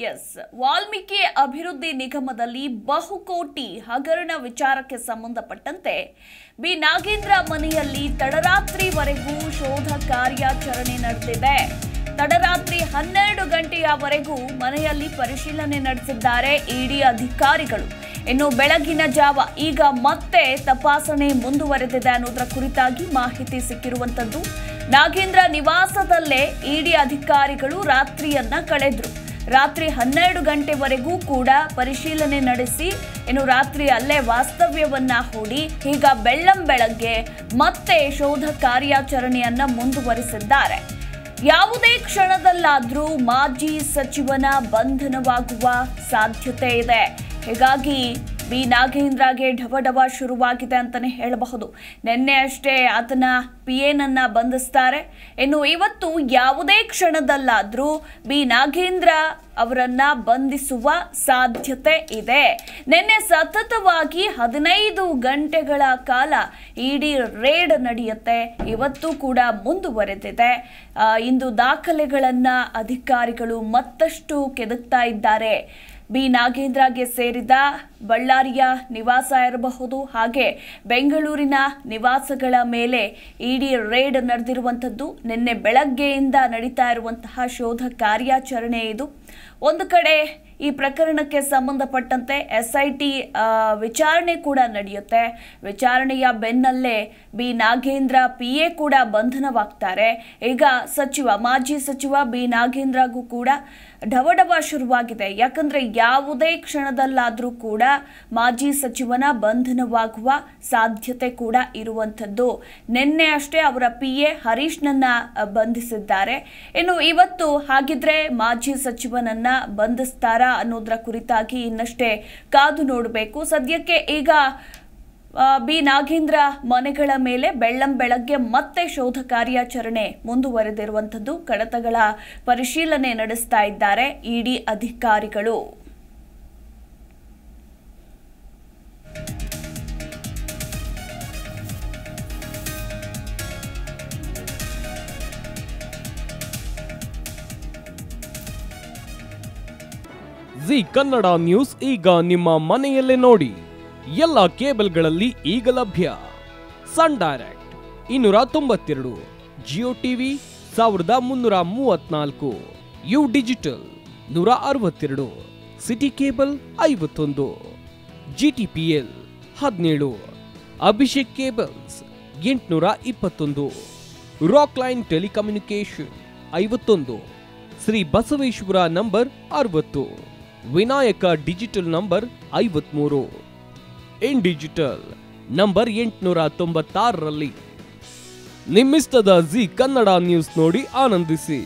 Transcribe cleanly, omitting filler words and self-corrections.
S, Valmiki ಅಭಿವೃದ್ಧಿ ನಿಗಮದಲ್ಲಿ ಬಹುಕೋಟಿ ಹಗರಣ ವಿಚಾರಕ್ಕೆ ಸಂಬಂಧಪಟ್ಟಂತೆ ಬಿ ನಾಗೇಂದ್ರ ಮನೆಯಲ್ಲಿ ತಡರಾತ್ರಿವರೆಗೂ ಶೋಧ ಕಾರ್ಯಾಚರಣೆ ನಡೆದಿದೆ. ತಡರಾತ್ರಿ 12 ಗಂಟೆಯವರೆಗೂ ಮನೆಯಲ್ಲಿ ಪರಿಶೀಲನೆ ನಡೆಸಿದ್ದಾರೆ ಇಡಿ ಅಧಿಕಾರಿಗಳು. ಇನ್ನು ಬೆಳಗಿನ ಜಾವ ಈಗ ಮತ್ತೆ ತಪಾಸಣೆ ಮುಂದುವರೆದಿದೆ ಅನ್ನೋದರ ಕುರಿತಾಗಿ ಮಾಹಿತಿ ಸಿಕ್ಕಿರುವಂತದ್ದು. ನಾಗೇಂದ್ರ ನಿವಾಸದಲ್ಲೇ ಇಡಿ ಅಧಿಕಾರಿಗಳು ರಾತ್ರಿಯನ್ನ ಕಳೆದ್ರು. ರಾತ್ರಿ 12 ಗಂಟೆವರೆಗೂ ಕೂಡ ಪರಿಶೀಲನೆ ನಡೆಸಿ ಇನ್ನು ರಾತ್ರಿ ಅಲ್ಲೇ ವಾಸ್ತವ್ಯವನ್ನ ಹೂಡಿ ಈಗ ಬೆಳ್ಳಂಬೆಳಗ್ಗೆ ಮತ್ತೆ ಶೋಧ ಕಾರ್ಯಾಚರಣೆಯನ್ನ ಮುಂದುವರಿಸಿದ್ದಾರೆ. ಯಾವುದೇ ಕ್ಷಣದಲ್ಲಾದ್ರೂ ಮಾಜಿ ಸಚಿವನ ಬಂಧನವಾಗುವ ಸಾಧ್ಯತೆ ಇದೆ. ಹೀಗಾಗಿ ಬಿ ನಾಗೇಂದ್ರಗೆ ಢವಢವ ಶುರುವಾಗಿದೆ ಅಂತಾನೆ ಹೇಳಬಹುದು. ನಿನ್ನೆ ಅಷ್ಟೇ ಆತನ ಪಿಎನನ್ನ ಬಂಧಿಸ್ತಾರೆ. ಇನ್ನು ಇವತ್ತು ಯಾವುದೇ ಕ್ಷಣದಲ್ಲಾದ್ರೂ ಬಿ ನಾಗೇಂದ್ರ ಅವರನ್ನ ಬಂಧಿಸುವ ಸಾಧ್ಯತೆ ಇದೆ. ನಿನ್ನೆ ಸತತವಾಗಿ 15 ಗಂಟೆಗಳ ಕಾಲ ಇಡಿ ರೇಡ್ ನಡೆಯುತ್ತೆ. ಇವತ್ತು ಕೂಡ ಮುಂದುವರೆದಿದೆ. ಇಂದು ದಾಖಲೆಗಳನ್ನ ಅಧಿಕಾರಿಗಳು ಮತ್ತಷ್ಟು ಕೆದಕ್ತಾ ಇದ್ದಾರೆ. ಬಿ ನಾಗೇಂದ್ರಗೆ ಸೇರಿದ ಬಳ್ಳಾರಿಯ ನಿವಾಸ ಇರಬಹುದು, ಹಾಗೆ ಬೆಂಗಳೂರಿನ ನಿವಾಸಗಳ ಮೇಲೆ ಇಡಿ ರೇಡ್ ನಡೆದಿರುವಂಥದ್ದು. ನಿನ್ನೆ ಬೆಳಗ್ಗೆಯಿಂದ ನಡೀತಾ ಇರುವಂತಹ ಶೋಧ ಕಾರ್ಯಾಚರಣೆ ಇದು. ಒಂದು ಕಡೆ ಈ ಪ್ರಕರಣಕ್ಕೆ ಸಂಬಂಧಪಟ್ಟಂತೆ ಎಸ್ಐಟಿ ವಿಚಾರಣೆ ಕೂಡ ನಡೆಯುತ್ತೆ. ವಿಚಾರಣೆಯ ಬೆನ್ನಲ್ಲೇ ಬಿ ನಾಗೇಂದ್ರ ಪಿಎ ಕೂಡ ಬಂಧನವಾಗ್ತಾರೆ. ಈಗ ಮಾಜಿ ಸಚಿವ ಬಿ ನಾಗೇಂದ್ರಗೂ ಕೂಡ ಢವಢವ ಶುರುವಾಗಿದೆ. ಯಾಕಂದ್ರೆ ಯಾವುದೇ ಕ್ಷಣದಲ್ಲಾದ್ರೂ ಕೂಡ ಮಾಜಿ ಸಚಿವನ ಬಂಧನವಾಗುವ ಸಾಧ್ಯತೆ ಕೂಡ ಇರುವಂಥದ್ದು. ನಿನ್ನೆ ಅಷ್ಟೇ ಅವರ ಪಿಎ ಹರೀಶ್ನನ್ನ ಬಂಧಿಸಿದ್ದಾರೆ. ಇನ್ನು ಇವತ್ತು ಹಾಗಿದ್ರೆ ಮಾಜಿ ಸಚಿವನನ್ನ ಬಂಧಿಸ್ತಾರಾ ಅನ್ನೋದರ ಕುರಿತಾಗಿ ಇನ್ನಷ್ಟೇ ಕಾದು ನೋಡಬೇಕು. ಸದ್ಯಕ್ಕೆ ಈಗ ಬಿ ನಾಗೇಂದ್ರ ಮನೆಗಳ ಮೇಲೆ ಬೆಳ್ಳಂಬೆಳಗ್ಗೆ ಮತ್ತೆ ಶೋಧ ಕಾರ್ಯಾಚರಣೆ ಮುಂದುವರೆದಿರುವಂಥದ್ದು. ಕಡತಗಳ ಪರಿಶೀಲನೆ ನಡೆಸ್ತಾ ಇದ್ದಾರೆ ಇಡಿ ಅಧಿಕಾರಿಗಳು. ಜಿ ಕನ್ನಡ ನ್ಯೂಸ್ ಈಗ ನಿಮ್ಮ ಮನೆಯಲ್ಲೇ ನೋಡಿ. ಎಲ್ಲ ಕೇಬಲ್ಗಳಲ್ಲಿ ಈಗ ಲಭ್ಯ. Sun Direct 292, Jio TV 1334, U digital 162, city cable 51, GTPL 17, Abhishek cables 821, rock line telecommunication 51, Shri Basaveshwara number 60, Vinayaka digital number 53, in digital number 896ರಲ್ಲಿ. ನಿಮ್ಮಿಸ್ತದ ಜಿ ಕನ್ನಡ ನ್ಯೂಸ್ ನೋಡಿ ಆನಂದಿಸಿ.